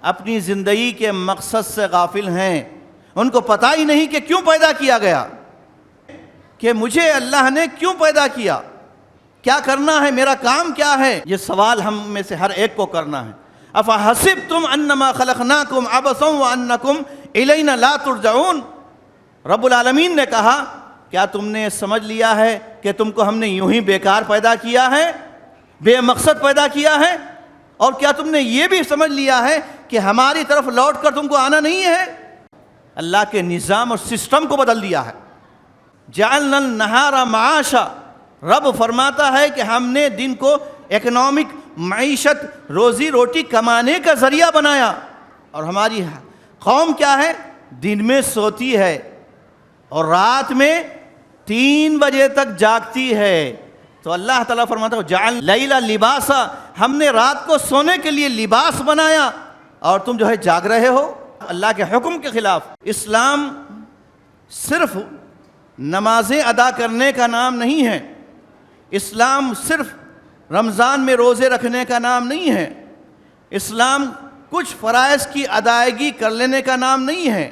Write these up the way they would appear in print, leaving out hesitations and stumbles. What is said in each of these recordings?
اپنی زندگی کے مقصد سے غافل ہیں، ان کو پتہ ہی نہیں کہ کیوں پیدا کیا گیا، کہ مجھے اللہ نے کیوں پیدا کیا، کیا کرنا ہے، میرا کام کیا ہے۔ یہ سوال ہم میں سے ہر ایک کو کرنا ہے۔ افحسبتم انما خلقناکم عبثا وانکم الینا لا ترجعون۔ رب العالمین نے کہا کیا تم نے سمجھ لیا ہے کہ تم کو ہم نے یوں ہی بیکار پیدا کیا ہے، بے مقصد پیدا کیا ہے، اور کیا تم نے یہ بھی سمجھ لیا ہے کہ ہماری طرف لوٹ کر تم کو آنا نہیں ہے؟ اللہ کے نظام اور سسٹم کو بدل دیا ہے۔ جعلنا النہار معاشا، رب فرماتا ہے کہ ہم نے دن کو اکنامک معیشت، روزی روٹی کمانے کا ذریعہ بنایا، اور ہماری قوم کیا ہے، دن میں سوتی ہے اور رات میں 3 بجے تک جاگتی ہے۔ تو اللہ تعالیٰ فرماتا ہے جعل لیلا لباسا، ہم نے رات کو سونے کے لیے لباس بنایا، اور تم جو ہے جاگ رہے ہو اللہ کے حکم کے خلاف۔ اسلام صرف نمازیں ادا کرنے کا نام نہیں ہے، اسلام صرف رمضان میں روزے رکھنے کا نام نہیں ہے، اسلام کچھ فرائض کی ادائیگی کر لینے کا نام نہیں ہے۔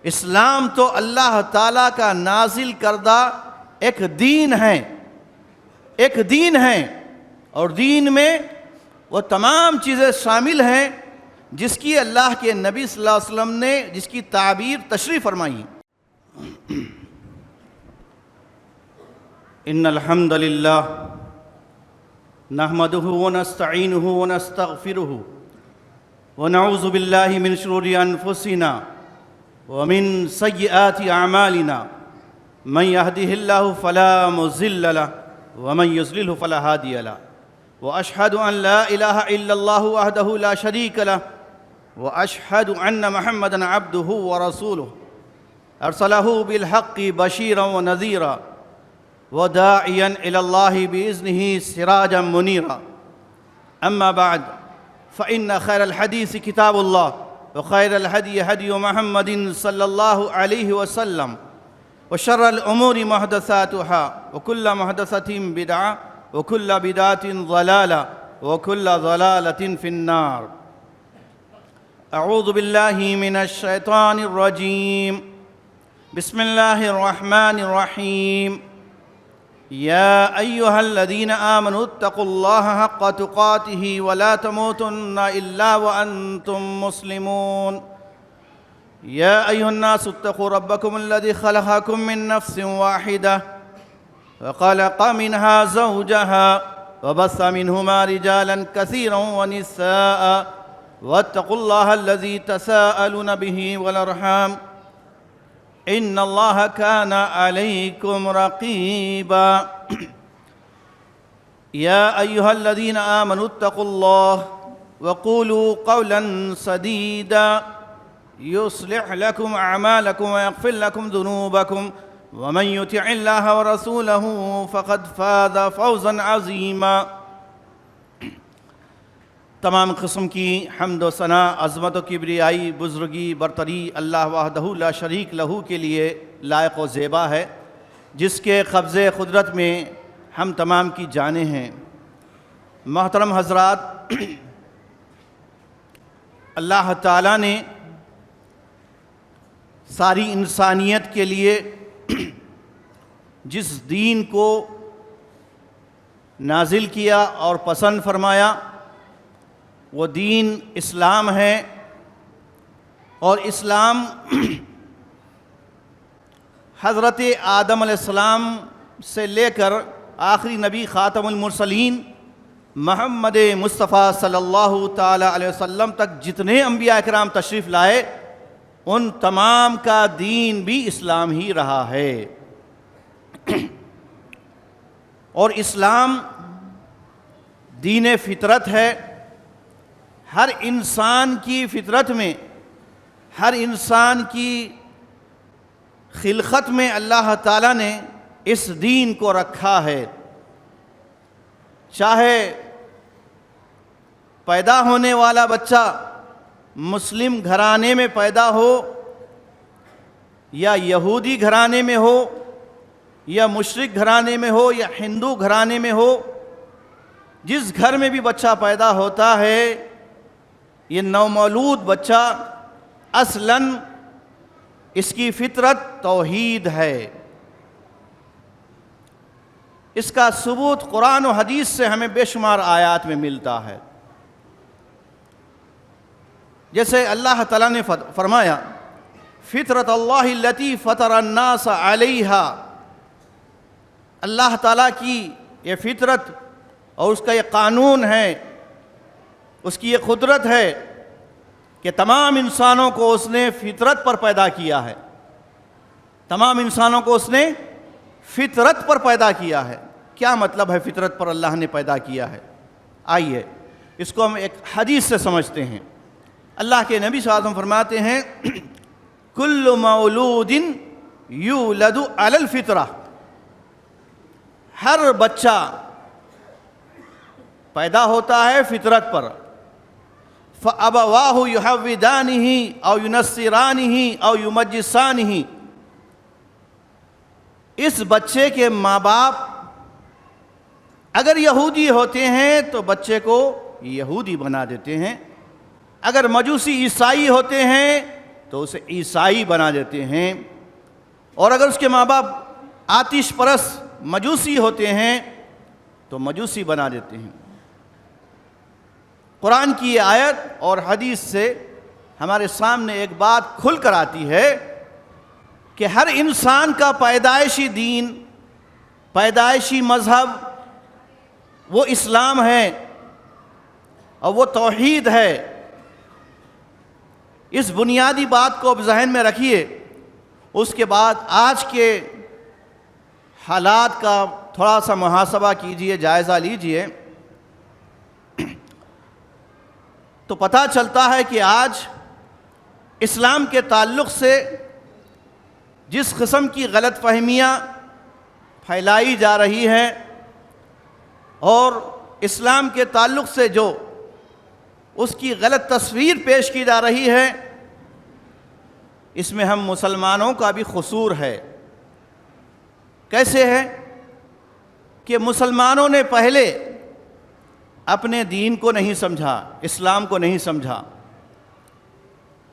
اسلام تو اللہ تعالیٰ کا نازل کردہ ایک دین ہے، ایک دین ہے، اور دین میں وہ تمام چیزیں شامل ہیں جس کی اللہ کے نبی صلی اللہ علیہ وسلم نے جس کی تعبیر تشریح فرمائی۔ ان الحمد للہ نحمدہ ونستعینہ ونستغفرہ ونعوذ باللہ من شرور انفسنا ومن سیئات اعمالنا من یہدہ اللہ فلا مضل لہ ومن یضللہ فلا ہادی لہ واشہد ان لا الہ الا اللہ وحدہ لا شریک لہ واشہد ان محمدا عبدہ ورسولہ ارسلہ بالحق بشیرا ونذیرا وداعیا الی اللہ باذنہ سراجا منیرا۔ اما بعد فإن خير الحديث كتاب الله وخير الهدي هدي محمد صلى الله عليه وسلم وشر الأمور محدثاتها وكل محدثة بدعة وكل بدعة ضلالة وكل ضلالة في النار۔ أعوذ بالله من الشيطان الرجيم، بسم الله الرحمن الرحيم۔ يا أيها الذين آمنوا اتقوا الله حق تقاته ولا تموتن إلا وأنتم مسلمون۔ يا أيها الناس اتقوا ربكم الذي خلقكم من نفس واحدة وخلق منها زوجها وبث منهما رجالا كثيرا ونساء واتقوا الله الذي تساءلون به والأرحام إن الله كان عليكم رقيبا۔ يا أيها الذين آمنوا اتقوا الله وقولوا قولا سديدا يصلح لكم أعمالكم ويغفر لكم ذنوبكم ومن يطع الله ورسوله فقد فاز فوزا عظيما۔ تمام قسم کی حمد و ثنا، عظمت و کبریائی، بزرگی، برتری اللہ وحدہ لا شریک لہو کے لیے لائق و زیبا ہے، جس کے قبضے قدرت میں ہم تمام کی جانیں ہیں۔ محترم حضرات، اللہ تعالیٰ نے ساری انسانیت کے لیے جس دین کو نازل کیا اور پسند فرمایا وہ دین اسلام ہے، اور اسلام حضرت آدم علیہ السلام سے لے کر آخری نبی خاتم المرسلین محمد مصطفیٰ صلی اللہ تعالی علیہ وسلم تک جتنے انبیاء اکرام تشریف لائے ان تمام کا دین بھی اسلام ہی رہا ہے۔ اور اسلام دین فطرت ہے۔ ہر انسان کی فطرت میں، ہر انسان کی خلقت میں اللہ تعالیٰ نے اس دین کو رکھا ہے۔ چاہے پیدا ہونے والا بچہ مسلم گھرانے میں پیدا ہو یا یہودی گھرانے میں ہو یا مشرک گھرانے میں ہو یا ہندو گھرانے میں ہو، جس گھر میں بھی بچہ پیدا ہوتا ہے یہ نومولود بچہ اصلاً اس کی فطرت توحید ہے۔ اس کا ثبوت قرآن و حدیث سے ہمیں بے شمار آیات میں ملتا ہے۔ جیسے اللہ تعالیٰ نے فرمایا فطرت اللہ التی فطر الناس علیہا، اللہ تعالیٰ کی یہ فطرت اور اس کا یہ قانون ہے، اس کی یہ قدرت ہے کہ تمام انسانوں کو اس نے فطرت پر پیدا کیا ہے، تمام انسانوں کو اس نے فطرت پر پیدا کیا ہے۔ کیا مطلب ہے فطرت پر اللہ نے پیدا کیا ہے؟ آئیے اس کو ہم ایک حدیث سے سمجھتے ہیں۔ اللہ کے نبی صلی اللہ علیہ وسلم فرماتے ہیں کل مولود یولد علی الفطرہ، ہر بچہ پیدا ہوتا ہے فطرت پر، فَأَبَوَاهُ يُحَوِّدَانِهِ أَوْ يُنَصِّرَانِهِ أَوْ يُمَجِّسَانِهِ، اس بچے کے ماں باپ اگر یہودی ہوتے ہیں تو بچے کو یہودی بنا دیتے ہیں، اگر مجوسی عیسائی ہوتے ہیں تو اسے عیسائی بنا دیتے ہیں، اور اگر اس کے ماں باپ آتش پرست مجوسی ہوتے ہیں تو مجوسی بنا دیتے ہیں۔ قرآن کی یہ آیت اور حدیث سے ہمارے سامنے ایک بات کھل کر آتی ہے کہ ہر انسان کا پیدائشی دین، پیدائشی مذہب وہ اسلام ہے اور وہ توحید ہے۔ اس بنیادی بات کو اب ذہن میں رکھیے۔ اس کے بعد آج کے حالات کا تھوڑا سا محاسبہ کیجئے، جائزہ لیجئے، تو پتہ چلتا ہے کہ آج اسلام کے تعلق سے جس قسم کی غلط فہمیاں پھیلائی جا رہی ہیں اور اسلام کے تعلق سے جو اس کی غلط تصویر پیش کی جا رہی ہے، اس میں ہم مسلمانوں کا بھی قصور ہے۔ کیسے ہے کہ مسلمانوں نے پہلے اپنے دین کو نہیں سمجھا، اسلام کو نہیں سمجھا۔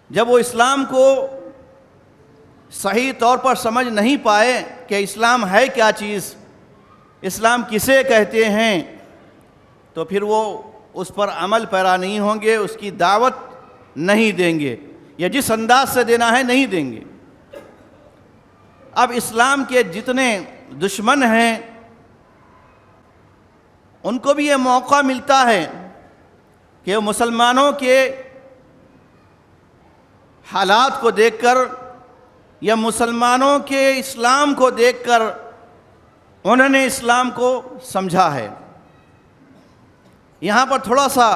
جب وہ اسلام کو صحیح طور پر سمجھ نہیں پائے کہ اسلام ہے کیا چیز، اسلام کسے کہتے ہیں، تو پھر وہ اس پر عمل پیرا نہیں ہوں گے، اس کی دعوت نہیں دیں گے، یا جس انداز سے دینا ہے نہیں دیں گے۔ اب اسلام کے جتنے دشمن ہیں ان کو بھی یہ موقع ملتا ہے کہ وہ مسلمانوں کے حالات کو دیکھ کر یا مسلمانوں کے اسلام کو دیکھ کر انہوں نے اسلام کو سمجھا ہے۔ یہاں پر تھوڑا سا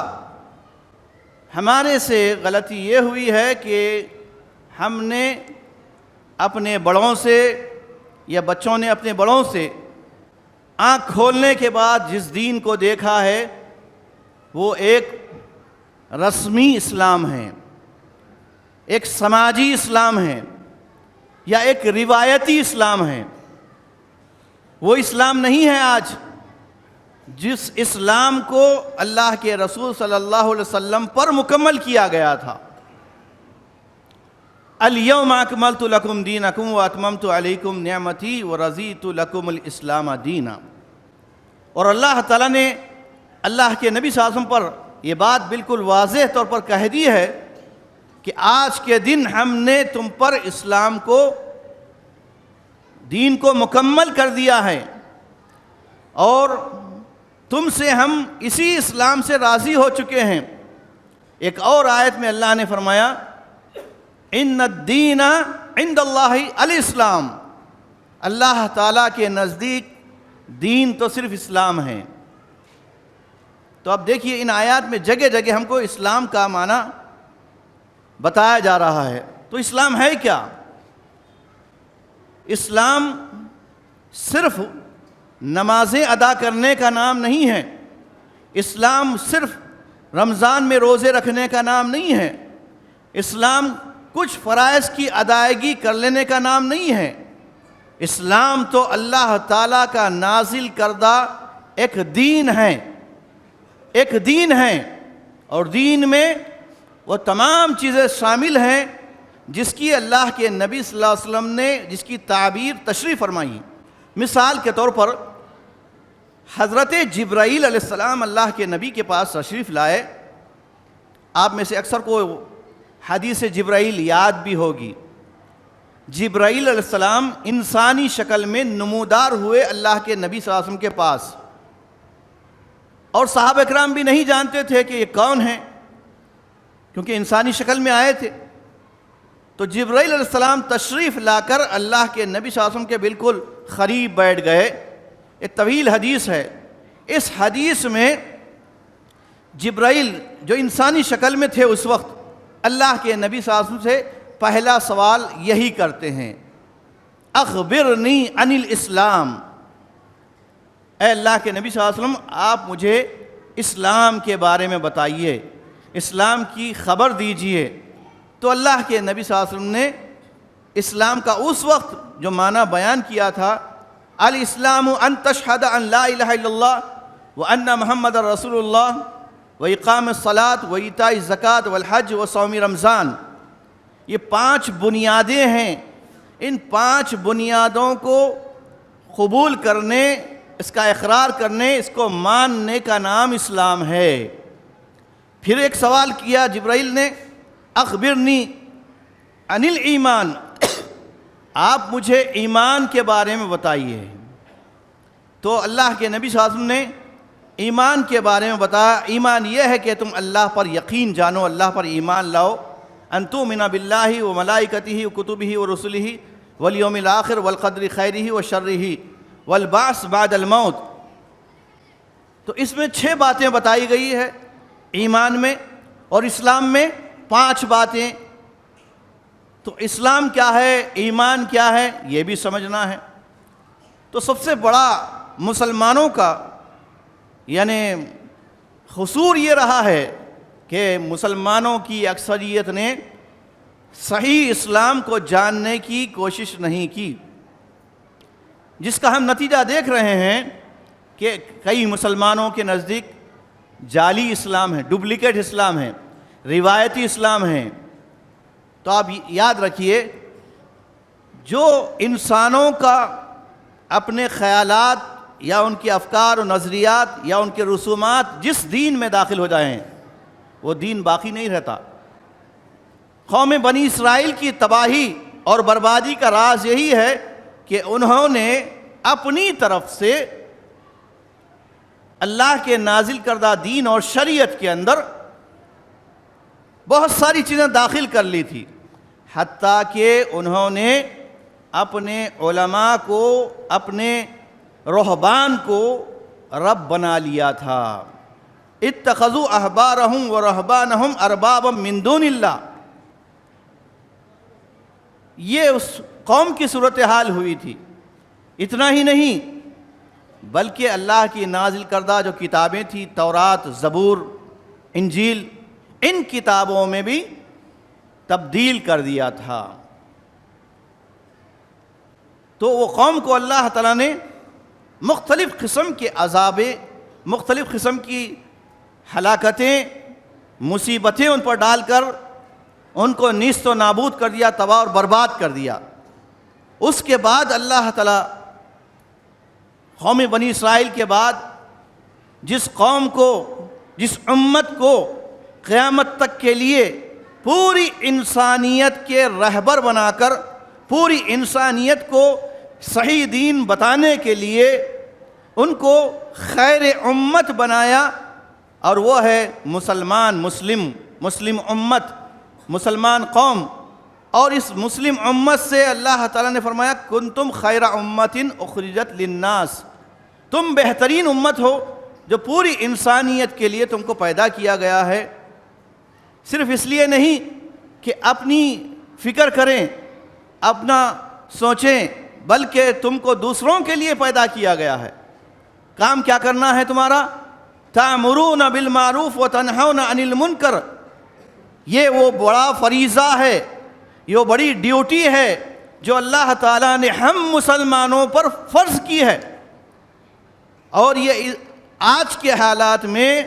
ہمارے سے غلطی یہ ہوئی ہے کہ ہم نے اپنے بڑوں سے یا بچوں نے اپنے بڑوں سے آنکھ کھولنے کے بعد جس دین کو دیکھا ہے وہ ایک رسمی اسلام ہے، ایک سماجی اسلام ہے، یا ایک روایتی اسلام ہے۔ وہ اسلام نہیں ہے آج جس اسلام کو اللہ کے رسول صلی اللہ علیہ وسلم پر مکمل کیا گیا تھا۔ الیوم اکملت لکم دینکم واتممت علیکم نعمتی ورضیت لکم الاسلام دینا۔ اور اللہ تعالیٰ نے اللہ کے نبی صلی اللہ علیہ وسلم پر یہ بات بالکل واضح طور پر کہہ دی ہے کہ آج کے دن ہم نے تم پر اسلام کو، دین کو مکمل کر دیا ہے، اور تم سے ہم اسی اسلام سے راضی ہو چکے ہیں۔ ایک اور آیت میں اللہ نے فرمایا ان الدین عند اللہ الاسلام، اللہ تعالیٰ کے نزدیک دین تو صرف اسلام ہے۔ تو اب دیکھیے ان آیات میں جگہ جگہ ہم کو اسلام کا معنی بتایا جا رہا ہے۔ تو اسلام ہے کیا؟ اسلام صرف نمازیں ادا کرنے کا نام نہیں ہے، اسلام صرف رمضان میں روزے رکھنے کا نام نہیں ہے، اسلام کچھ فرائض کی ادائیگی کر لینے کا نام نہیں ہے۔ اسلام تو اللہ تعالیٰ کا نازل کردہ ایک دین ہے، ایک دین ہے، اور دین میں وہ تمام چیزیں شامل ہیں جس کی اللہ کے نبی صلی اللہ علیہ وسلم نے جس کی تعبیر تشریح فرمائی۔ مثال کے طور پر حضرت جبرائیل علیہ السلام اللہ کے نبی کے پاس تشریف لائے۔ آپ میں سے اکثر کو حدیث جبرائیل یاد بھی ہوگی۔ جبرائیل علیہ السلام انسانی شکل میں نمودار ہوئے اللہ کے نبی صلی اللہ علیہ وسلم کے پاس، اور صحابہ اکرام بھی نہیں جانتے تھے کہ یہ کون ہیں، کیونکہ انسانی شکل میں آئے تھے۔ تو جبرائیل علیہ السلام تشریف لا کر اللہ کے نبی صلی اللہ علیہ وسلم کے بالکل قریب بیٹھ گئے۔ ایک طویل حدیث ہے۔ اس حدیث میں جبرائیل جو انسانی شکل میں تھے اس وقت اللہ کے نبی صلی اللہ علیہ وسلم سے پہلا سوال یہی کرتے ہیں، اخبرنی عن الاسلام، اے اللہ کے نبی صلی اللہ علیہ وسلم آپ مجھے اسلام کے بارے میں بتائیے، اسلام کی خبر دیجئے۔ تو اللہ کے نبی صلی اللہ علیہ وسلم نے اسلام کا اس وقت جو معنی بیان کیا تھا، الاسلام ان تشہد ان لا الہ الا اللہ وان محمد رسول اللہ واقام الصلاۃ وایتاء الزکوٰۃ والحج وصوم رمضان، یہ 5 بنیادیں ہیں۔ ان 5 بنیادوں کو قبول کرنے، اس کا اقرار کرنے، اس کو ماننے کا نام اسلام ہے۔ پھر ایک سوال کیا جبرائیل نے، اخبرنی عن الایمان، آپ مجھے ایمان کے بارے میں بتائیے۔ تو اللہ کے نبی صلی اللہ علیہ وسلم نے ایمان کے بارے میں بتایا، ایمان یہ ہے کہ تم اللہ پر یقین جانو، اللہ پر ایمان لاؤ، ان تؤمن باللہ وملائکتہ وکتبہ ورسلہ والیوم الآخر والقدر خیرہ وشرہ والبعث بعد الموت۔ تو اس میں 6 باتیں بتائی گئی ہے ایمان میں، اور اسلام میں 5 باتیں۔ تو اسلام کیا ہے، ایمان کیا ہے، یہ بھی سمجھنا ہے۔ تو سب سے بڑا مسلمانوں کا یعنی قصور یہ رہا ہے کہ مسلمانوں کی اکثریت نے صحیح اسلام کو جاننے کی کوشش نہیں کی، جس کا ہم نتیجہ دیکھ رہے ہیں کہ کئی مسلمانوں کے نزدیک جعلی اسلام ہے، ڈپلیکیٹ اسلام ہے، روایتی اسلام ہے۔ تو آپ یاد رکھیے، جو انسانوں کا اپنے خیالات یا ان کے افکار و نظریات یا ان کے رسومات جس دین میں داخل ہو جائیں وہ دین باقی نہیں رہتا۔ قوم بنی اسرائیل کی تباہی اور بربادی کا راز یہی ہے کہ انہوں نے اپنی طرف سے اللہ کے نازل کردہ دین اور شریعت کے اندر بہت ساری چیزیں داخل کر لی تھی، حتیٰ کہ انہوں نے اپنے علماء کو، اپنے رہبان کو رب بنا لیا تھا۔ اتخذوا احبارهم ورهبانهم اربابا من دون اللہ، یہ اس قوم کی صورتحال ہوئی تھی۔ اتنا ہی نہیں بلکہ اللہ کی نازل کردہ جو کتابیں تھیں، تورات، زبور، انجیل، ان کتابوں میں بھی تبدیل کر دیا تھا۔ تو وہ قوم کو اللہ تعالیٰ نے مختلف قسم کے عذابیں، مختلف قسم کی ہلاکتیں، مصیبتیں ان پر ڈال کر ان کو نیست و نابود کر دیا، تباہ اور برباد کر دیا۔ اس کے بعد اللہ تعالیٰ قوم بنی اسرائیل کے بعد جس قوم کو، جس امت کو قیامت تک کے لیے پوری انسانیت کے رہبر بنا کر پوری انسانیت کو صحیح دین بتانے کے لیے ان کو خیر امت بنایا، اور وہ ہے مسلم امت، مسلمان قوم۔ اور اس مسلم امت سے اللہ تعالیٰ نے فرمایا کنتم خیر امت اخرجت للناس، تم بہترین امت ہو جو پوری انسانیت کے لیے تم کو پیدا کیا گیا ہے۔ صرف اس لیے نہیں کہ اپنی فکر کریں، اپنا سوچیں، بلکہ تم کو دوسروں کے لیے پیدا کیا گیا ہے۔ کام کیا کرنا ہے تمہارا؟ تأمرون بالمعروف وتنہون عن المنکر، یہ وہ بڑا فریضہ ہے، یہ وہ بڑی ڈیوٹی ہے جو اللہ تعالیٰ نے ہم مسلمانوں پر فرض کی ہے۔ اور یہ آج کے حالات میں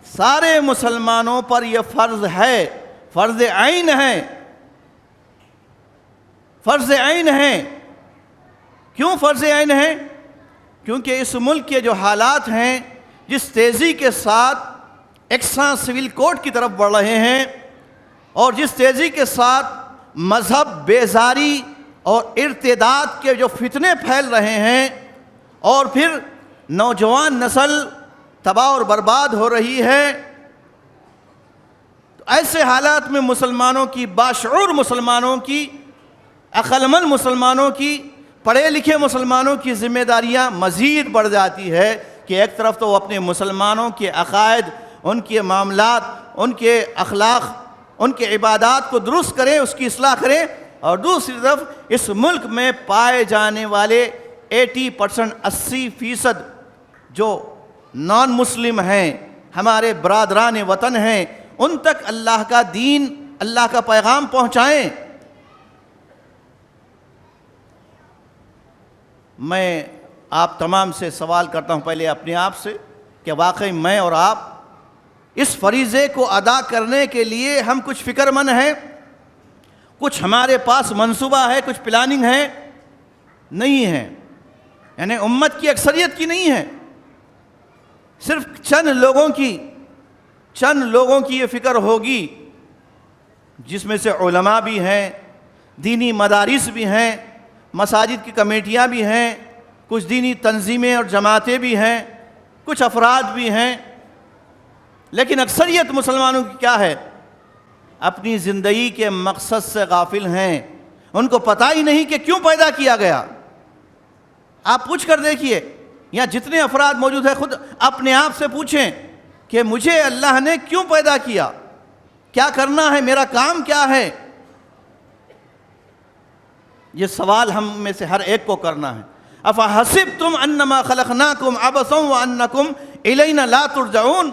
سارے مسلمانوں پر یہ فرض ہے فرض عین ہیں، فرض عین ہیں۔ کیوں فرض عین ہیں؟ کیونکہ اس ملک کے جو حالات ہیں، جس تیزی کے ساتھ یکساں سول کوڈ کی طرف بڑھ رہے ہیں، اور جس تیزی کے ساتھ مذہب بیزاری اور ارتداد کے جو فتنے پھیل رہے ہیں، اور پھر نوجوان نسل تباہ اور برباد ہو رہی ہے، تو ایسے حالات میں مسلمانوں کی، باشعور مسلمانوں کی، عقل مند مسلمانوں کی، پڑھے لکھے مسلمانوں کی ذمہ داریاں مزید بڑھ جاتی ہے کہ ایک طرف تو وہ اپنے مسلمانوں کے عقائد، ان کے معاملات، ان کے اخلاق، ان کے عبادات کو درست کریں، اس کی اصلاح کریں، اور دوسری طرف اس ملک میں پائے جانے والے 80% 80% جو نان مسلم ہیں، ہمارے برادران وطن ہیں، ان تک اللہ کا دین، اللہ کا پیغام پہنچائیں۔ میں آپ تمام سے سوال کرتا ہوں، پہلے اپنے آپ سے، کہ واقعی میں اور آپ اس فریضے کو ادا کرنے کے لیے ہم کچھ فکر مند ہیں؟ کچھ ہمارے پاس منصوبہ ہے، کچھ پلاننگ ہے؟ نہیں ہے، یعنی امت کی اکثریت کی نہیں ہے، صرف چند لوگوں کی یہ فکر ہوگی، جس میں سے علماء بھی ہیں، دینی مدارس بھی ہیں، مساجد کی کمیٹیاں بھی ہیں، کچھ دینی تنظیمیں اور جماعتیں بھی ہیں، کچھ افراد بھی ہیں، لیکن اکثریت مسلمانوں کی کیا ہے؟ اپنی زندگی کے مقصد سے غافل ہیں، ان کو پتہ ہی نہیں کہ کیوں پیدا کیا گیا۔ آپ پوچھ کر دیکھیے، یہاں جتنے افراد موجود ہیں، خود اپنے آپ سے پوچھیں کہ مجھے اللہ نے کیوں پیدا کیا، کیا کرنا ہے، میرا کام کیا ہے؟ یہ سوال ہم میں سے ہر ایک کو کرنا ہے۔ افحسبتم انما خلقناکم عبثا وانکم الینا لا ترجعون،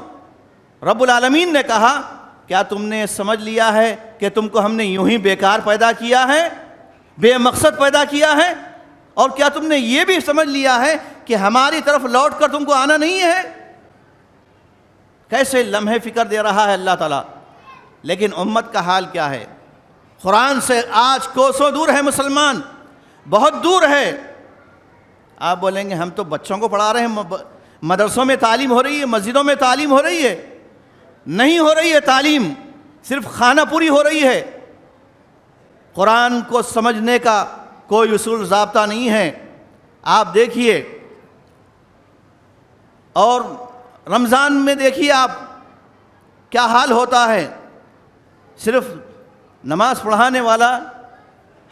رب العالمین نے کہا کیا تم نے سمجھ لیا ہے کہ تم کو ہم نے یوں ہی بیکار پیدا کیا ہے، بے مقصد پیدا کیا ہے؟ اور کیا تم نے یہ بھی سمجھ لیا ہے کہ ہماری طرف لوٹ کر تم کو آنا نہیں ہے؟ کیسے لمحے فکر دے رہا ہے اللہ تعالیٰ۔ لیکن امت کا حال کیا ہے؟ قرآن سے آج کوسوں دور ہے مسلمان، بہت دور ہے۔ آپ بولیں گے ہم تو بچوں کو پڑھا رہے ہیں، مدرسوں میں تعلیم ہو رہی ہے، مسجدوں میں تعلیم ہو رہی ہے۔ نہیں ہو رہی ہے تعلیم، صرف خانہ پوری ہو رہی ہے۔ قرآن کو سمجھنے کا کوئی اصول ضابطہ نہیں ہے۔ آپ دیکھیے، اور رمضان میں دیکھیے آپ کیا حال ہوتا ہے، صرف نماز پڑھانے والا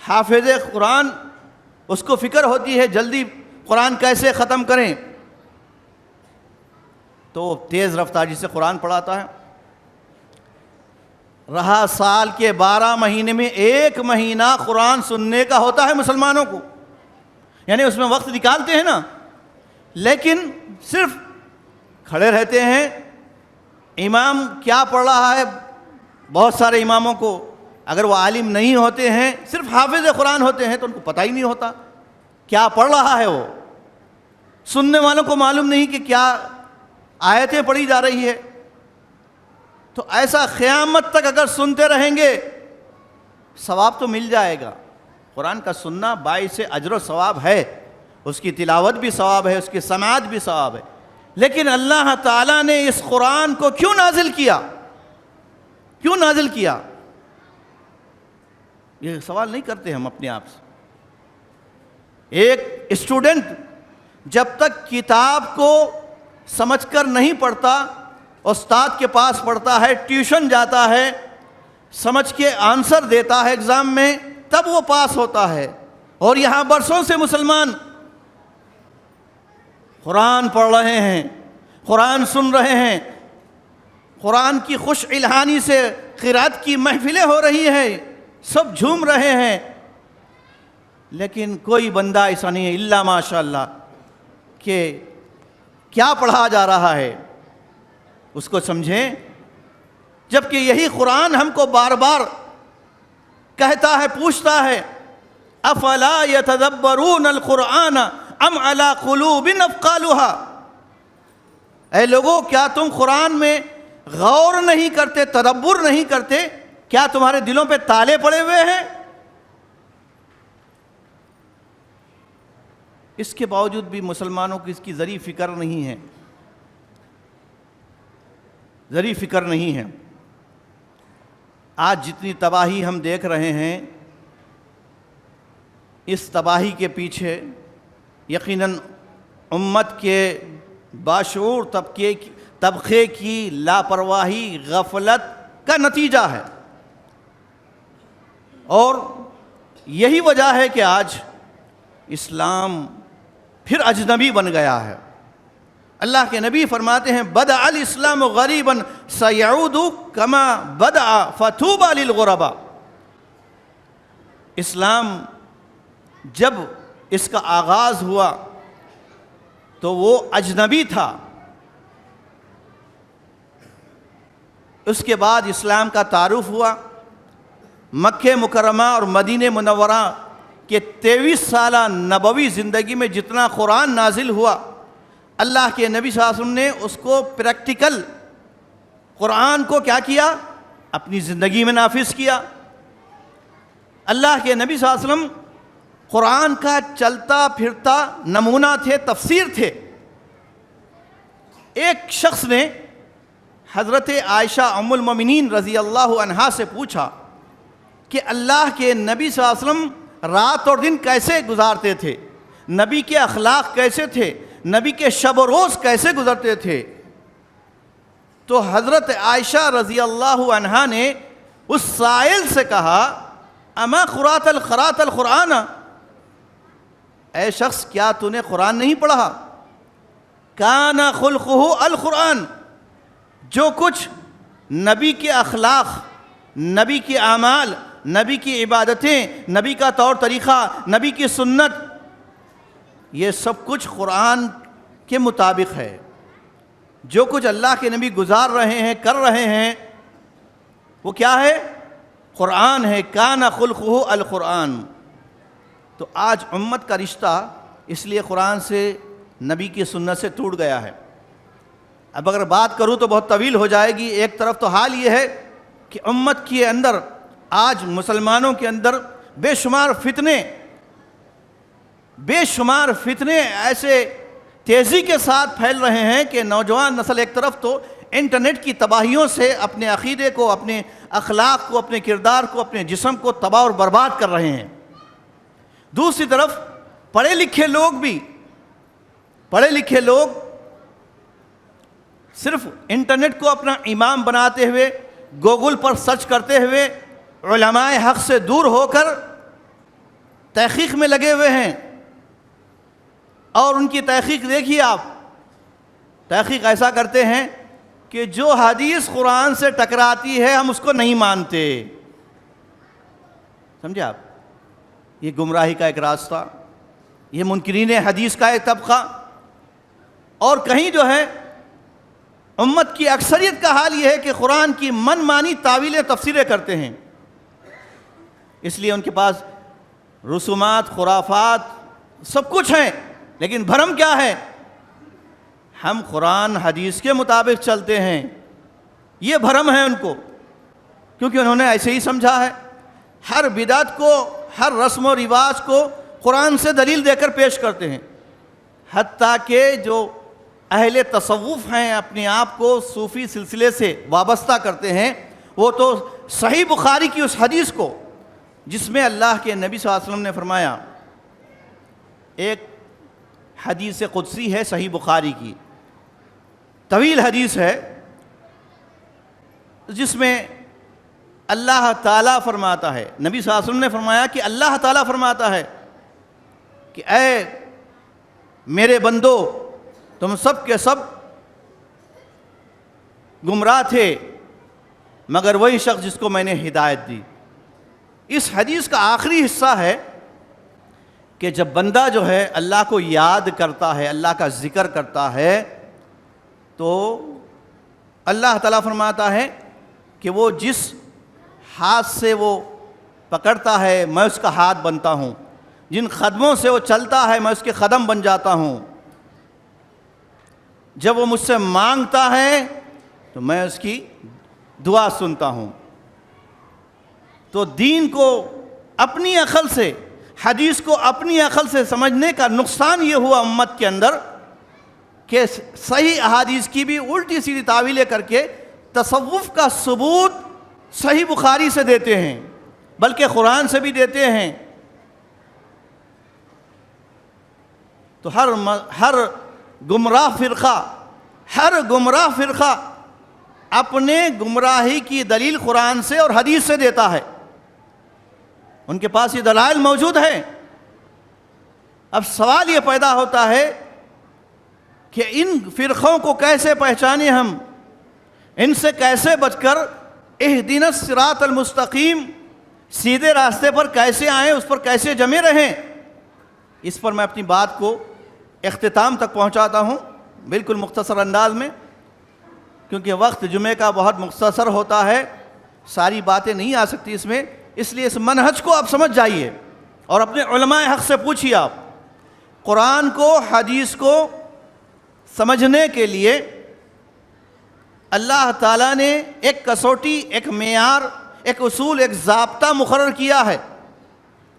حافظ قرآن، اس کو فکر ہوتی ہے جلدی قرآن کیسے ختم کریں، تو تیز رفتاری سے قرآن پڑھاتا ہے۔ رہا سال کے 12 مہینے میں 1 مہینہ قرآن سننے کا ہوتا ہے مسلمانوں کو، یعنی اس میں وقت نکالتے ہیں نا، لیکن صرف کھڑے رہتے ہیں۔ امام کیا پڑھ رہا ہے، بہت سارے اماموں کو اگر وہ عالم نہیں ہوتے ہیں، صرف حافظ قرآن ہوتے ہیں، تو ان کو پتہ ہی نہیں ہوتا کیا پڑھ رہا ہے وہ۔ سننے والوں کو معلوم نہیں کہ کیا آیتیں پڑھی جا رہی ہے۔ تو ایسا قیامت تک اگر سنتے رہیں گے، ثواب تو مل جائے گا۔ قرآن کا سننا باعث اجر و ثواب ہے، اس کی تلاوت بھی ثواب ہے، اس کی سماعت بھی ثواب ہے۔ لیکن اللہ تعالیٰ نے اس قرآن کو کیوں نازل کیا؟ کیوں نازل کیا؟ یہ سوال نہیں کرتے ہم اپنے آپ سے۔ ایک اسٹوڈنٹ جب تک کتاب کو سمجھ کر نہیں پڑھتا، استاد کے پاس پڑھتا ہے، ٹیوشن جاتا ہے، سمجھ کے آنسر دیتا ہے ایگزام میں، تب وہ پاس ہوتا ہے۔ اور یہاں برسوں سے مسلمان قرآن پڑھ رہے ہیں، قرآن سن رہے ہیں، قرآن کی خوش الہانی سے قرات کی محفلیں ہو رہی ہیں، سب جھوم رہے ہیں، لیکن کوئی بندہ ایسا نہیں ہے الا ماشاء اللہ کہ کیا پڑھا جا رہا ہے اس کو سمجھیں۔ جبکہ یہی قرآن ہم کو بار بار کہتا ہے، پوچھتا ہے، افلا یتدبرون القرآن ام علی قلوب اقفالها، اے لوگو کیا تم قرآن میں غور نہیں کرتے، تدبر نہیں کرتے، کیا تمہارے دلوں پہ تالے پڑے ہوئے ہیں؟ اس کے باوجود بھی مسلمانوں کی اس کی ذری فکر نہیں ہے، ذری فکر نہیں ہے۔ آج جتنی تباہی ہم دیکھ رہے ہیں، اس تباہی کے پیچھے یقیناً امت کے باشعور طبقے کی لاپرواہی، غفلت کا نتیجہ ہے، اور یہی وجہ ہے کہ آج اسلام پھر اجنبی بن گیا ہے۔ اللہ کے نبی فرماتے ہیں بدأ الاسلام غریبا سیعود کما بدأ فطوبی للغرباء۔ اسلام جب اس کا آغاز ہوا تو وہ اجنبی تھا، اس کے بعد اسلام کا تعارف ہوا۔ مکہ مکرمہ اور مدینہ منورہ کہ 23 سالہ نبوی زندگی میں جتنا قرآن نازل ہوا، اللہ کے نبی صلی اللہ علیہ وسلم نے اس کو پریکٹیکل قرآن کو کیا کیا؟ اپنی زندگی میں نافذ کیا۔ اللہ کے نبی صلی اللہ علیہ وسلم قرآن کا چلتا پھرتا نمونہ تھے، تفسیر تھے۔ ایک شخص نے حضرت عائشہ ام المومنین رضی اللہ عنہا سے پوچھا کہ اللہ کے نبی صلی اللہ علیہ وسلم رات اور دن کیسے گزارتے تھے، نبی کے اخلاق کیسے تھے، نبی کے شب و روز کیسے گزرتے تھے؟ تو حضرت عائشہ رضی اللہ عنہا نے اس سائل سے کہا اما قرأت القرآن، اے شخص کیا تو نے قرآن نہیں پڑھا؟ کان خلقہ القرآن، جو کچھ نبی کے اخلاق، نبی کے اعمال، نبی کی عبادتیں، نبی کا طور طریقہ، نبی کی سنت، یہ سب کچھ قرآن کے مطابق ہے۔ جو کچھ اللہ کے نبی گزار رہے ہیں، کر رہے ہیں، وہ کیا ہے؟ قرآن ہے۔ کان خلقہ القرآن۔ تو آج امت کا رشتہ اس لیے قرآن سے، نبی کی سنت سے ٹوٹ گیا ہے۔ اب اگر بات کروں تو بہت طویل ہو جائے گی۔ ایک طرف تو حال یہ ہے کہ امت کے اندر، آج مسلمانوں کے اندر بے شمار فتنے ایسے تیزی کے ساتھ پھیل رہے ہیں کہ نوجوان نسل ایک طرف تو انٹرنیٹ کی تباہیوں سے اپنے عقیدے کو، اپنے اخلاق کو، اپنے کردار کو، اپنے جسم کو تباہ اور برباد کر رہے ہیں۔ دوسری طرف پڑھے لکھے لوگ صرف انٹرنیٹ کو اپنا امام بناتے ہوئے، گوگل پر سرچ کرتے ہوئے علماء حق سے دور ہو کر تحقیق میں لگے ہوئے ہیں۔ اور ان کی تحقیق دیکھیے آپ، تحقیق ایسا کرتے ہیں کہ جو حدیث قرآن سے ٹکراتی ہے ہم اس کو نہیں مانتے۔ سمجھے آپ؟ یہ گمراہی کا ایک راستہ، یہ منکرین حدیث کا ایک طبقہ، اور کہیں جو ہے امت کی اکثریت کا حال یہ ہے کہ قرآن کی من مانی تعویلیں، تفسیریں کرتے ہیں۔ اس لیے ان کے پاس رسومات، خرافات سب کچھ ہیں، لیکن بھرم کیا ہے؟ ہم قرآن حدیث کے مطابق چلتے ہیں، یہ بھرم ہے ان کو، کیونکہ انہوں نے ایسے ہی سمجھا ہے۔ ہر بدعت کو، ہر رسم و رواج کو قرآن سے دلیل دے کر پیش کرتے ہیں۔ حتیٰ کہ جو اہل تصوف ہیں، اپنے آپ کو صوفی سلسلے سے وابستہ کرتے ہیں، وہ تو صحیح بخاری کی اس حدیث کو، جس میں اللہ کے نبی صلی اللہ علیہ وسلم نے فرمایا، ایک حدیث قدسی ہے صحیح بخاری کی، طویل حدیث ہے، جس میں اللہ تعالیٰ فرماتا ہے، نبی صلی اللہ علیہ وسلم نے فرمایا کہ اللہ تعالیٰ فرماتا ہے کہ اے میرے بندو، تم سب کے سب گمراہ تھے مگر وہی شخص جس کو میں نے ہدایت دی۔ اس حدیث کا آخری حصہ ہے کہ جب بندہ جو ہے اللہ کو یاد کرتا ہے، اللہ کا ذکر کرتا ہے، تو اللہ تعالیٰ فرماتا ہے کہ وہ جس ہاتھ سے وہ پکڑتا ہے میں اس کا ہاتھ بنتا ہوں، جن قدموں سے وہ چلتا ہے میں اس کے قدم بن جاتا ہوں، جب وہ مجھ سے مانگتا ہے تو میں اس کی دعا سنتا ہوں۔ تو دین کو اپنی عقل سے، حدیث کو اپنی عقل سے سمجھنے کا نقصان یہ ہوا امت کے اندر کہ صحیح احادیث کی بھی الٹی سیدھی تعویلیں کر کے تصوف کا ثبوت صحیح بخاری سے دیتے ہیں، بلکہ قرآن سے بھی دیتے ہیں۔ تو ہر گمراہ فرقہ اپنے گمراہی کی دلیل قرآن سے اور حدیث سے دیتا ہے، ان کے پاس یہ دلائل موجود ہیں۔ اب سوال یہ پیدا ہوتا ہے کہ ان فرقوں کو کیسے پہچانیں، ہم ان سے کیسے بچ کر اہدنا الصراط المستقیم سیدھے راستے پر کیسے آئیں، اس پر کیسے جمے رہیں۔ اس پر میں اپنی بات کو اختتام تک پہنچاتا ہوں بالکل مختصر انداز میں، کیونکہ وقت جمعے کا بہت مختصر ہوتا ہے، ساری باتیں نہیں آ سکتی اس میں، اس لیے اس منہج کو آپ سمجھ جائیے اور اپنے علماء حق سے پوچھیے۔ آپ قرآن کو، حدیث کو سمجھنے کے لیے اللہ تعالیٰ نے ایک کسوٹی، ایک معیار، ایک اصول، ایک ضابطہ مقرر کیا ہے،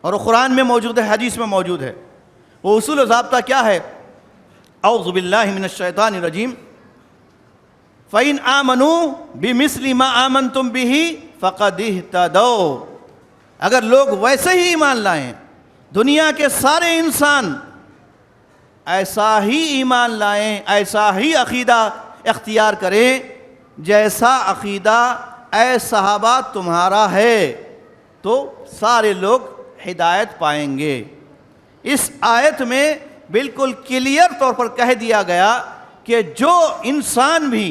اور وہ قرآن میں موجود ہے، حدیث میں موجود ہے۔ وہ اصول و ضابطہ کیا ہے؟ اعوذ باللہ من الشیطان الرجیم، فَإِنْ آمَنُوا بِمِثْلِ مَا آمَنْتُمْ بِهِ فَقَدِ اهْتَدَوْا، اگر لوگ ویسے ہی ایمان لائیں، دنیا کے سارے انسان ایسا ہی ایمان لائیں، ایسا ہی عقیدہ اختیار کریں جیسا عقیدہ اے صحابہ تمہارا ہے، تو سارے لوگ ہدایت پائیں گے۔ اس آیت میں بالکل کلیئر طور پر کہہ دیا گیا کہ جو انسان بھی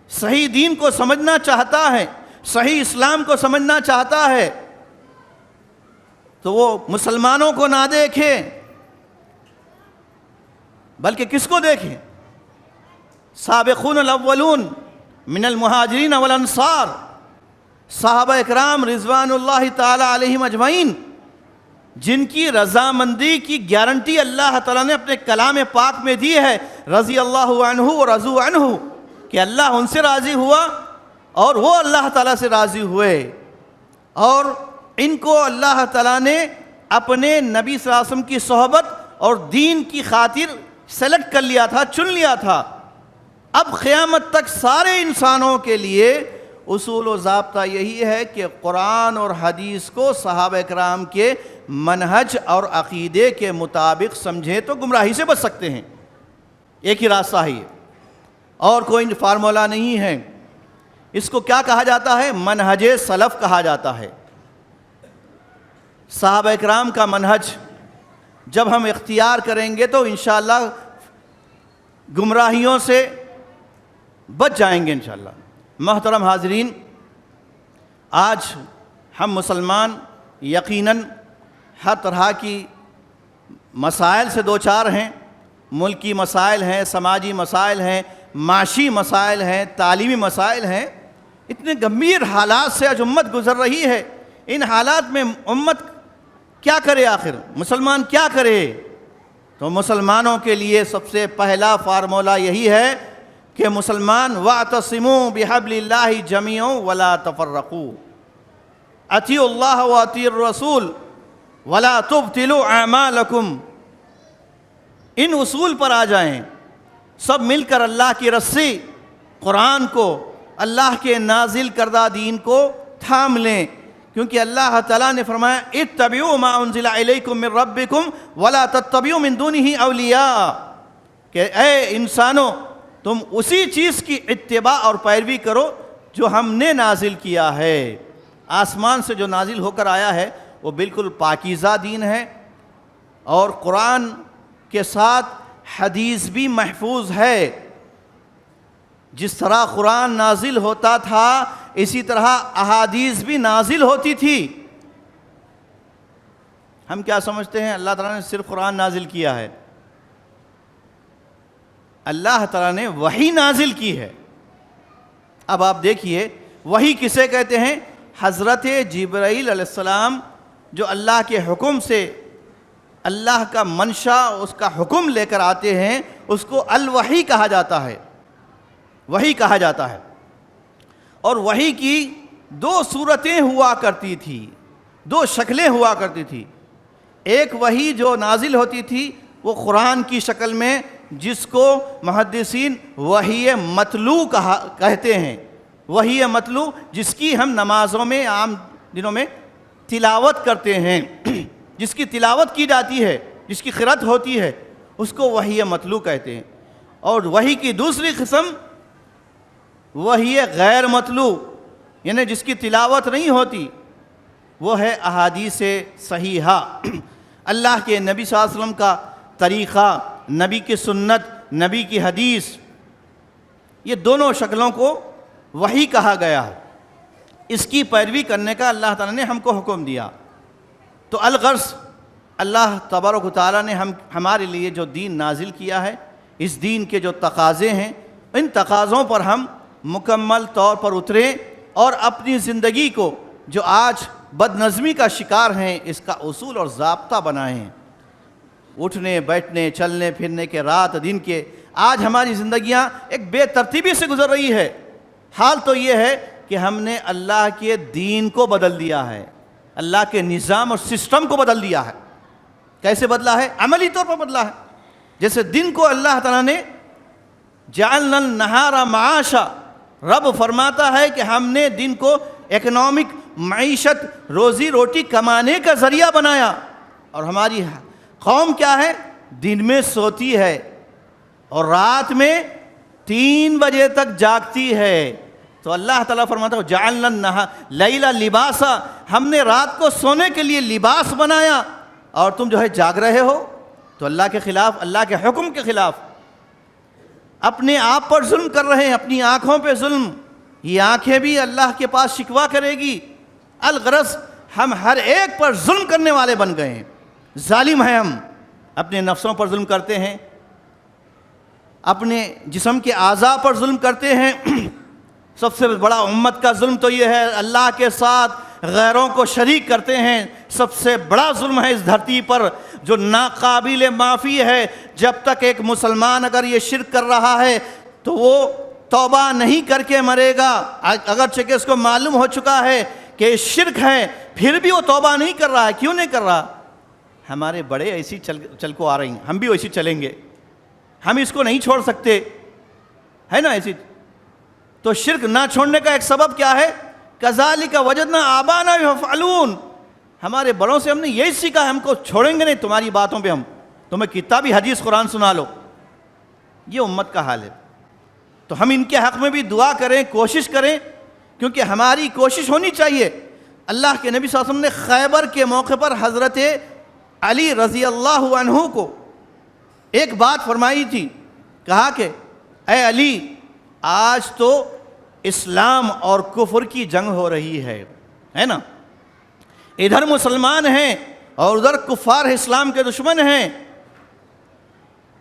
صحیح دین کو سمجھنا چاہتا ہے، صحیح اسلام کو سمجھنا چاہتا ہے، تو وہ مسلمانوں کو نہ دیکھے، بلکہ کس کو دیکھیں؟ سابقون الاولون من المہاجرین والانصار، صحابہ اکرام رضوان اللہ تعالی علیہم اجمعین، جن کی رضامندی کی گارنٹی اللہ تعالیٰ نے اپنے کلام پاک میں دی ہے، رضی اللہ عنہ ورضوا عنہ، کہ اللہ ان سے راضی ہوا اور وہ اللہ تعالیٰ سے راضی ہوئے، اور ان کو اللہ تعالیٰ نے اپنے نبی صلی اللہ علیہ وسلم کی صحبت اور دین کی خاطر سلیکٹ کر لیا تھا، چن لیا تھا۔ اب قیامت تک سارے انسانوں کے لیے اصول و ضابطہ یہی ہے کہ قرآن اور حدیث کو صحابہ کرام کے منہج اور عقیدے کے مطابق سمجھیں تو گمراہی سے بچ سکتے ہیں۔ ایک ہی راستہ ہے یہ، اور کوئی فارمولہ نہیں ہے۔ اس کو کیا کہا جاتا ہے؟ منہج سلف کہا جاتا ہے۔ صحابہ کرام کا منہج جب ہم اختیار کریں گے تو انشاءاللہ گمراہیوں سے بچ جائیں گے انشاءاللہ۔ محترم حاضرین، آج ہم مسلمان یقیناً ہر طرح کی مسائل سے دوچار ہیں، ملکی مسائل ہیں، سماجی مسائل ہیں، معاشی مسائل ہیں، تعلیمی مسائل ہیں۔ اتنے گمبھیر حالات سے آج امت گزر رہی ہے۔ ان حالات میں امت کیا کرے؟ آخر مسلمان کیا کرے؟ تو مسلمانوں کے لیے سب سے پہلا فارمولہ یہی ہے کہ مسلمان وَاعْتَصِمُوا بِحَبْلِ اللَّهِ جَمِيعًا وَلَا تَفَرَّقُوا، اطیعوا اللہ وَاطیعوا الرسول وَلَا تُبْطِلُوا اعمالکم۔ ان اصول پر آ جائیں، سب مل کر اللہ کی رسی، قرآن کو، اللہ کے نازل کردہ دین کو تھام لیں، کیونکہ اللہ تعالیٰ نے فرمایا اتبعوا ما انزل الیکم من ربکم ولا تتبعوا من دونہ اولیاء، کہ اے انسانوں تم اسی چیز کی اتباع اور پیروی کرو جو ہم نے نازل کیا ہے۔ آسمان سے جو نازل ہو کر آیا ہے وہ بالکل پاکیزہ دین ہے، اور قرآن کے ساتھ حدیث بھی محفوظ ہے۔ جس طرح قرآن نازل ہوتا تھا اسی طرح احادیث بھی نازل ہوتی تھی۔ ہم کیا سمجھتے ہیں اللہ تعالیٰ نے صرف قرآن نازل کیا ہے؟ اللہ تعالیٰ نے وحی نازل کی ہے۔ اب آپ دیکھیے وحی کسے کہتے ہیں؟ حضرت جبرائیل علیہ السلام جو اللہ کے حکم سے اللہ کا منشا، اس کا حکم لے کر آتے ہیں، اس کو الوحی کہا جاتا ہے، وحی کہا جاتا ہے۔ اور وحی کی دو صورتیں ہوا کرتی تھی، دو شکلیں ہوا کرتی تھی۔ ایک وحی جو نازل ہوتی تھی وہ قرآن کی شکل میں، جس کو محدثین وحی متلو کہتے ہیں، وحی متلو، جس کی ہم نمازوں میں عام دنوں میں تلاوت کرتے ہیں، جس کی تلاوت کی جاتی ہے، جس کی قرأت ہوتی ہے، اس کو وحی متلو کہتے ہیں۔ اور وحی کی دوسری قسم وحی غیر متلو، یعنی جس کی تلاوت نہیں ہوتی، وہ ہے احادیث صحیحہ، اللہ کے نبی صلی اللہ علیہ وسلم کا طریقہ، نبی کی سنت، نبی کی حدیث۔ یہ دونوں شکلوں کو وحی کہا گیا ہے۔ اس کی پیروی کرنے کا اللہ تعالیٰ نے ہم کو حکم دیا۔ تو الغرض اللہ تبارک و تعالیٰ نے ہمارے لیے جو دین نازل کیا ہے، اس دین کے جو تقاضے ہیں، ان تقاضوں پر ہم مکمل طور پر اتریں اور اپنی زندگی کو جو آج بد نظمی کا شکار ہیں، اس کا اصول اور ضابطہ بنائیں۔ اٹھنے بیٹھنے چلنے پھرنے کے، رات دن کے، آج ہماری زندگیاں ایک بے ترتیبی سے گزر رہی ہے۔ حال تو یہ ہے کہ ہم نے اللہ کے دین کو بدل دیا ہے، اللہ کے نظام اور سسٹم کو بدل دیا ہے۔ کیسے بدلا ہے؟ عملی طور پر بدلا ہے۔ جیسے دن کو اللہ تعالیٰ نے جعلنا النہار معاشا، رب فرماتا ہے کہ ہم نے دن کو اکنامک، معیشت، روزی روٹی کمانے کا ذریعہ بنایا۔ اور ہماری قوم کیا ہے؟ دن میں سوتی ہے اور رات میں 3 بجے تک جاگتی ہے۔ تو اللہ تعالیٰ فرماتا ہے جعلنا اللیل لباسا، ہم نے رات کو سونے کے لیے لباس بنایا، اور تم جو ہے جاگ رہے ہو۔ تو اللہ کے خلاف، اللہ کے حکم کے خلاف اپنے آپ پر ظلم کر رہے ہیں، اپنی آنکھوں پہ ظلم۔ یہ آنکھیں بھی اللہ کے پاس شکوہ کرے گی۔ الغرض ہم ہر ایک پر ظلم کرنے والے بن گئے ہیں، ظالم ہیں ہم، اپنے نفسوں پر ظلم کرتے ہیں، اپنے جسم کے اعضاء پر ظلم کرتے ہیں۔ سب سے بڑا امت کا ظلم تو یہ ہے، اللہ کے ساتھ غیروں کو شریک کرتے ہیں۔ سب سے بڑا ظلم ہے اس دھرتی پر، جو ناقابل معافی ہے۔ جب تک ایک مسلمان اگر یہ شرک کر رہا ہے تو وہ توبہ نہیں کر کے مرے گا، اگرچہ کہ اس کو معلوم ہو چکا ہے کہ شرک ہے، پھر بھی وہ توبہ نہیں کر رہا ہے۔ کیوں نہیں کر رہا؟ ہمارے بڑے ایسی چل کو آ رہی ہیں، ہم بھی ویسی چلیں گے، ہم اس کو نہیں چھوڑ سکتے، ہے نا ایسی۔ تو شرک نہ چھوڑنے کا ایک سبب کیا ہے؟ کذالک وجدنا آبانا یفعلون، ہمارے بڑوں سے ہم نے یہی سیکھا، ہم کو چھوڑیں گے نہیں تمہاری باتوں پہ، ہم تمہیں کتابی حدیث قرآن سنا لو۔ یہ امت کا حال ہے۔ تو ہم ان کے حق میں بھی دعا کریں، کوشش کریں، کیونکہ ہماری کوشش ہونی چاہیے۔ اللہ کے نبی صلی اللہ علیہ وسلم نے خیبر کے موقع پر حضرت علی رضی اللہ عنہ کو ایک بات فرمائی تھی، کہا کہ اے علی، آج تو اسلام اور کفر کی جنگ ہو رہی ہے نا، ادھر مسلمان ہیں اور ادھر کفار اسلام کے دشمن ہیں۔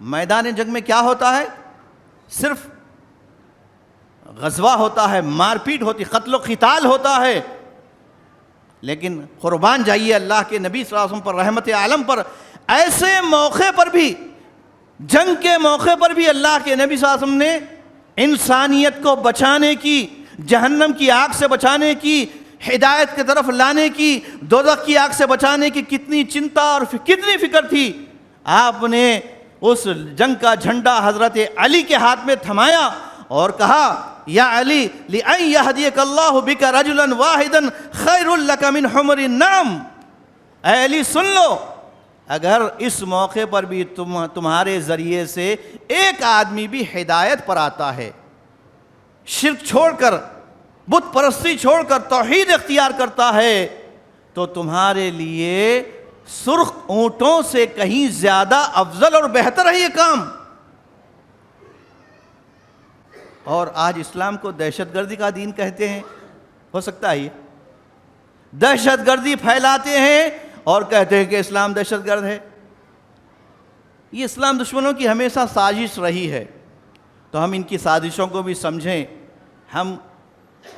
میدان جنگ میں کیا ہوتا ہے؟ صرف غزوہ ہوتا ہے، مار پیٹ ہوتی، قتل و قتال ہوتا ہے۔ لیکن قربان جائیے اللہ کے نبی صلی اللہ علیہ وسلم پر، رحمت عالم پر، ایسے موقع پر بھی، جنگ کے موقع پر بھی اللہ کے نبی صلی اللہ علیہ وسلم نے انسانیت کو بچانے کی، جہنم کی آگ سے بچانے کی، ہدایت کی طرف لانے کی، دوزخ کی آگ سے بچانے کی کتنی چنتا اور کتنی فکر تھی۔ آپ نے اس جنگ کا جھنڈا حضرت علی کے ہاتھ میں تھمایا اور کہا یا علی لِأَن يَهْدِيَكَ اللَّهُ بِكَ رَجُلًا وَاحِدًا خَيْرٌ لَكَ مِنْ حُمُرِ النَّعَمِ، اے علی سن لو، اگر اس موقع پر بھی تمہارے ذریعے سے ایک آدمی بھی ہدایت پر آتا ہے، شرک چھوڑ کر، بت پرستی چھوڑ کر توحید اختیار کرتا ہے، تو تمہارے لیے سرخ اونٹوں سے کہیں زیادہ افضل اور بہتر ہے یہ کام۔ اور آج اسلام کو دہشت گردی کا دین کہتے ہیں، ہو سکتا ہے یہ دہشت گردی پھیلاتے ہیں اور کہتے ہیں کہ اسلام دہشت گرد ہے۔ یہ اسلام دشمنوں کی ہمیشہ سازش رہی ہے، تو ہم ان کی سازشوں کو بھی سمجھیں۔ ہم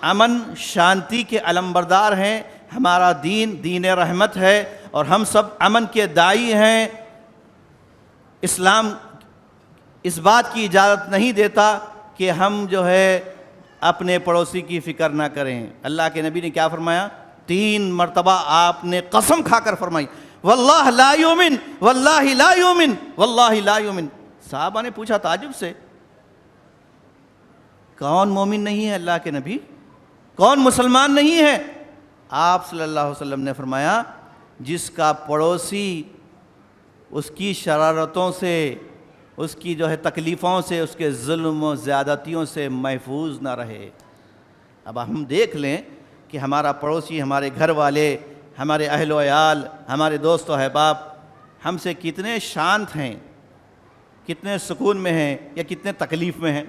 امن شانتی کے علمبردار ہیں، ہمارا دین دین رحمت ہے اور ہم سب امن کے داعی ہیں۔ اسلام اس بات کی اجازت نہیں دیتا کہ ہم جو ہے اپنے پڑوسی کی فکر نہ کریں۔ اللہ کے نبی نے کیا فرمایا؟ 3 مرتبہ آپ نے قسم کھا کر فرمائی، واللہ لا یؤمن، واللہ لا یؤمن، واللہ لا یؤمن۔ صحابہ نے پوچھا تعجب سے، کون مومن نہیں ہے اللہ کے نبی؟ کون مسلمان نہیں ہے؟ آپ صلی اللہ علیہ وسلم نے فرمایا، جس کا پڑوسی اس کی شرارتوں سے، اس کی جو ہے تکلیفوں سے، اس کے ظلم و زیادتیوں سے محفوظ نہ رہے۔ اب ہم دیکھ لیں کہ ہمارا پڑوسی، ہمارے گھر والے، ہمارے اہل و عیال، ہمارے دوست و احباب ہم سے کتنے شانت ہیں، کتنے سکون میں ہیں یا کتنے تکلیف میں ہیں۔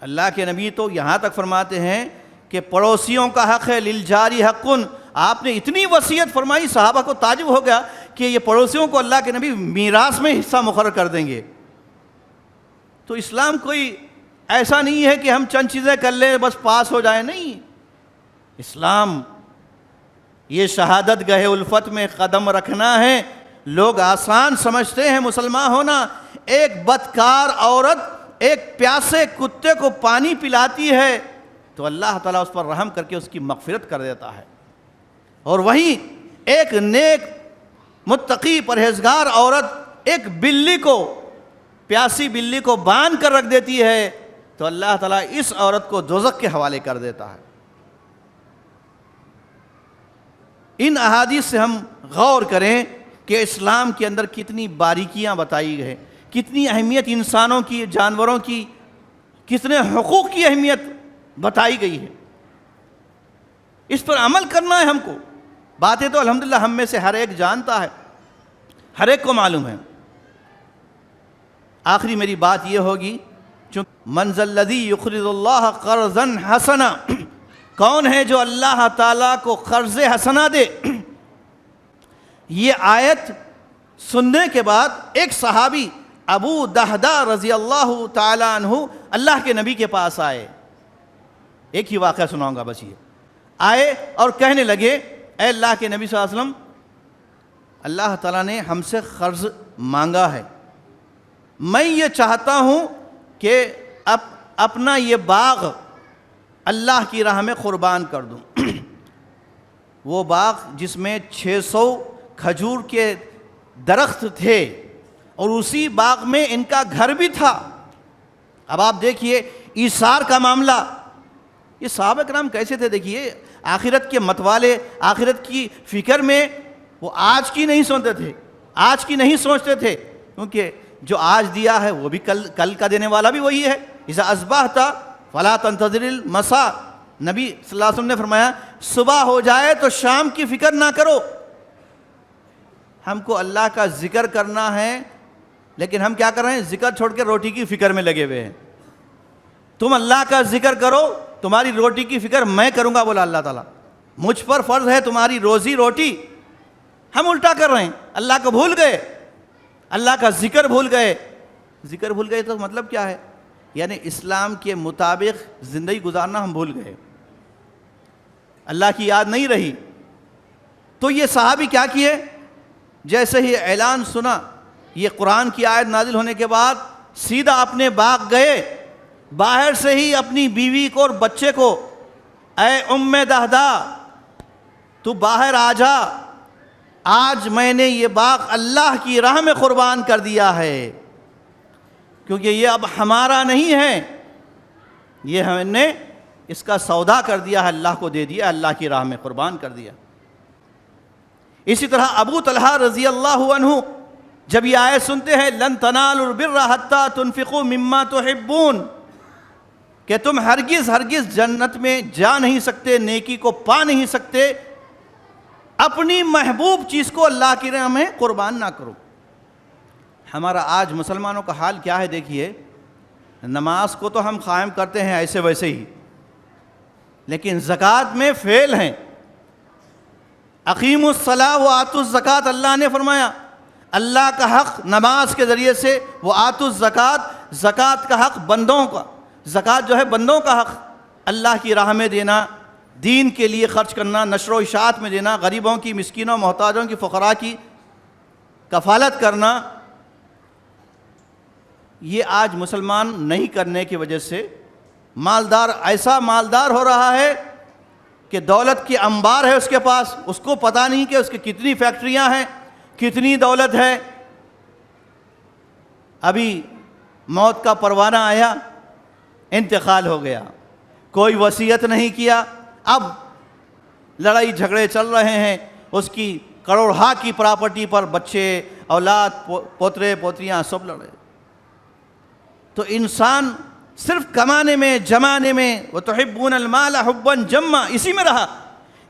اللہ کے نبی تو یہاں تک فرماتے ہیں کہ پڑوسیوں کا حق ہے، للجاری حقن۔ آپ نے اتنی وصیت فرمائی، صحابہ کو تعجب ہو گیا کہ یہ پڑوسیوں کو اللہ کے نبی میراث میں حصہ مقرر کر دیں گے۔ تو اسلام کوئی ایسا نہیں ہے کہ ہم چند چیزیں کر لیں بس پاس ہو جائیں، نہیں۔ اسلام یہ شہادت گاہ الفت میں قدم رکھنا ہے۔ لوگ آسان سمجھتے ہیں مسلمان ہونا۔ ایک بدکار عورت ایک پیاسے کتے کو پانی پلاتی ہے تو اللہ تعالیٰ اس پر رحم کر کے اس کی مغفرت کر دیتا ہے، اور وہیں ایک نیک متقی پرہیزگار عورت ایک بلی کو، پیاسی بلی کو باندھ کر رکھ دیتی ہے تو اللہ تعالیٰ اس عورت کو دوزخ کے حوالے کر دیتا ہے۔ ان احادیث سے ہم غور کریں کہ اسلام کے اندر کتنی باریکیاں بتائی گئی ہیں، کتنی اہمیت انسانوں کی، جانوروں کی، کتنے حقوق کی اہمیت بتائی گئی ہے۔ اس پر عمل کرنا ہے ہم کو۔ باتیں تو الحمدللہ ہم میں سے ہر ایک جانتا ہے، ہر ایک کو معلوم ہے۔ آخری میری بات یہ ہوگی، من ذا الذی یقرض اللہ قرضا حسنا، کون ہے جو اللہ تعالیٰ کو قرض حسنا دے؟ یہ آیت سننے کے بعد ایک صحابی ابو دہدہ رضی اللہ تعالیٰ عنہ اللہ کے نبی کے پاس آئے۔ ایک ہی واقعہ سناؤں گا بس۔ یہ آئے اور کہنے لگے، اے اللہ کے نبی صلی اللہ علیہ وسلم، اللہ تعالیٰ نے ہم سے قرض مانگا ہے، میں یہ چاہتا ہوں کہ اپنا یہ باغ اللہ کی راہ میں قربان کر دوں۔ وہ باغ جس میں 600 کھجور کے درخت تھے اور اسی باغ میں ان کا گھر بھی تھا۔ اب آپ دیکھیے ایثار کا معاملہ، یہ صحابہ کرام کیسے تھے؟ دیکھیے آخرت کے متوالے، آخرت کی فکر میں وہ آج کی نہیں سوچتے تھے، آج کی نہیں سوچتے تھے، کیونکہ جو آج دیا ہے وہ بھی کل کا دینے والا بھی وہی ہے۔ اذا اصبحت فلا تنتظر المساء، نبی صلی اللہ علیہ وسلم نے فرمایا صبح ہو جائے تو شام کی فکر نہ کرو۔ ہم کو اللہ کا ذکر کرنا ہے، لیکن ہم کیا کر رہے ہیں؟ ذکر چھوڑ کے روٹی کی فکر میں لگے ہوئے ہیں۔ تم اللہ کا ذکر کرو، تمہاری روٹی کی فکر میں کروں گا، بولا اللہ تعالیٰ۔ مجھ پر فرض ہے تمہاری روزی روٹی، ہم الٹا کر رہے ہیں، اللہ کو بھول گئے، اللہ کا ذکر بھول گئے۔ ذکر بھول گئے تو مطلب کیا ہے؟ یعنی اسلام کے مطابق زندگی گزارنا ہم بھول گئے، اللہ کی یاد نہیں رہی۔ تو یہ صحابی کیا کیے؟ جیسے ہی اعلان سنا، یہ قرآن کی آیت نازل ہونے کے بعد سیدھا اپنے باغ گئے، باہر سے ہی اپنی بیوی کو اور بچے کو، اے ام دہدہ تو باہر آ جا، آج میں نے یہ باغ اللہ کی راہ میں قربان کر دیا ہے، کیونکہ یہ اب ہمارا نہیں ہے، یہ ہم نے اس کا سودا کر دیا ہے، اللہ کو دے دیا، اللہ کی راہ میں قربان کر دیا۔ اسی طرح ابو طلحہ رضی اللہ عنہ جب یہ آیت سنتے ہیں لن تنالوا البر حتی تنفقوا مما تحبون، کہ تم ہرگز جنت میں جا نہیں سکتے، نیکی کو پا نہیں سکتے، اپنی محبوب چیز کو اللہ کی راہ میں قربان نہ کرو۔ ہمارا آج مسلمانوں کا حال کیا ہے؟ دیکھیے نماز کو تو ہم قائم کرتے ہیں ایسے ویسے ہی، لیکن زکوٰۃ میں فیل ہیں۔ اقیموا الصلاۃ وآتوا الزکوٰۃ، اللہ نے فرمایا اللہ کا حق نماز کے ذریعے سے، وآتوا الزکوٰۃ، زکوٰۃ کا حق بندوں کا، زکوٰۃ جو ہے بندوں کا حق، اللہ کی راہ میں دینا، دین کے لیے خرچ کرنا، نشر و اشاعت میں دینا، غریبوں کی، مسکینوں، محتاجوں کی، فقراء کی کفالت کرنا۔ یہ آج مسلمان نہیں کرنے کی وجہ سے مالدار ایسا مالدار ہو رہا ہے کہ دولت کی انبار ہے اس کے پاس، اس کو پتہ نہیں کہ اس کی کتنی فیکٹریاں ہیں، کتنی دولت ہے۔ ابھی موت کا پروانہ آیا، انتقال ہو گیا، کوئی وصیت نہیں کیا، اب لڑائی جھگڑے چل رہے ہیں، اس کی کروڑہا کی پراپرٹی پر بچے، اولاد، پوترے پوتریاں سب لڑے۔ تو انسان صرف کمانے میں، جمانے میں، وَتُحِبُّونَ الْمَالَ حُبًّا جَمًّا، اسی میں رہا۔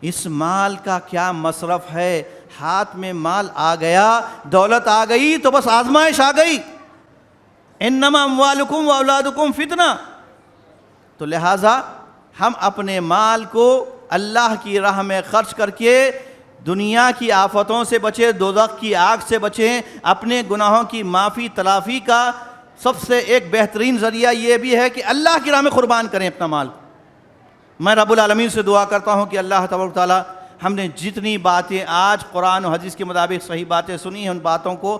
اس مال کا کیا مصرف ہے؟ ہاتھ میں مال آ گیا، دولت آ گئی تو بس آزمائش آ گئی۔ اِنَّمَا أَمْوَالُكُمْ وَأَوْلَادُكُمْ فِتْنَةٌ۔ تو لہٰذا ہم اپنے مال کو اللہ کی راہ میں خرچ کر کے دنیا کی آفتوں سے بچیں، دوزخ کی آگ سے بچیں، اپنے گناہوں کی معافی تلافی کا سب سے ایک بہترین ذریعہ یہ بھی ہے کہ اللہ کی راہ میں قربان کریں اپنا مال۔ میں رب العالمین سے دعا کرتا ہوں کہ اللہ تبارک و تعالیٰ ہم نے جتنی باتیں آج قرآن و حدیث کے مطابق صحیح باتیں سنی ہیں، ان باتوں کو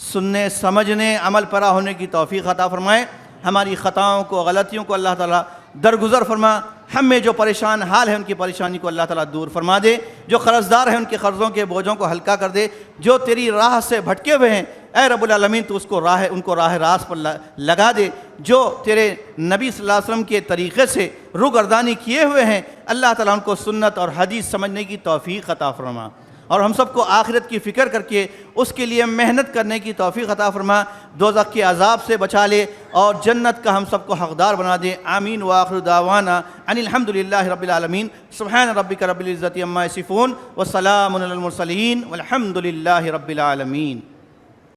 سننے، سمجھنے، عمل پیرا ہونے کی توفیق عطا فرمائے۔ ہماری خطاؤں کو، غلطیوں کو اللہ تعالیٰ درگزر فرما۔ ہم میں جو پریشان حال ہے ان کی پریشانی کو اللہ تعالیٰ دور فرما دے، جو قرضدار ہیں ان کے قرضوں کے بوجھوں کو ہلکا کر دے، جو تیری راہ سے بھٹکے ہوئے ہیں اے رب العالمین تو ان کو راہ راست پر لگا دے، جو تیرے نبی صلی اللہ علیہ وسلم کے طریقے سے روگردانی کیے ہوئے ہیں اللہ تعالیٰ ان کو سنت اور حدیث سمجھنے کی توفیق عطا فرما، اور ہم سب کو آخرت کی فکر کر کے اس کے لیے محنت کرنے کی توفیق عطا فرما، دوزخ کے عذاب سے بچا لے اور جنت کا ہم سب کو حقدار بنا دے۔ آمین وآخر دعوانا ان الحمدللہ رب العالمین۔ سبحان ربک رب العزت عما یصفون وسلام علی المرسلین والحمدللہ رب العالمین۔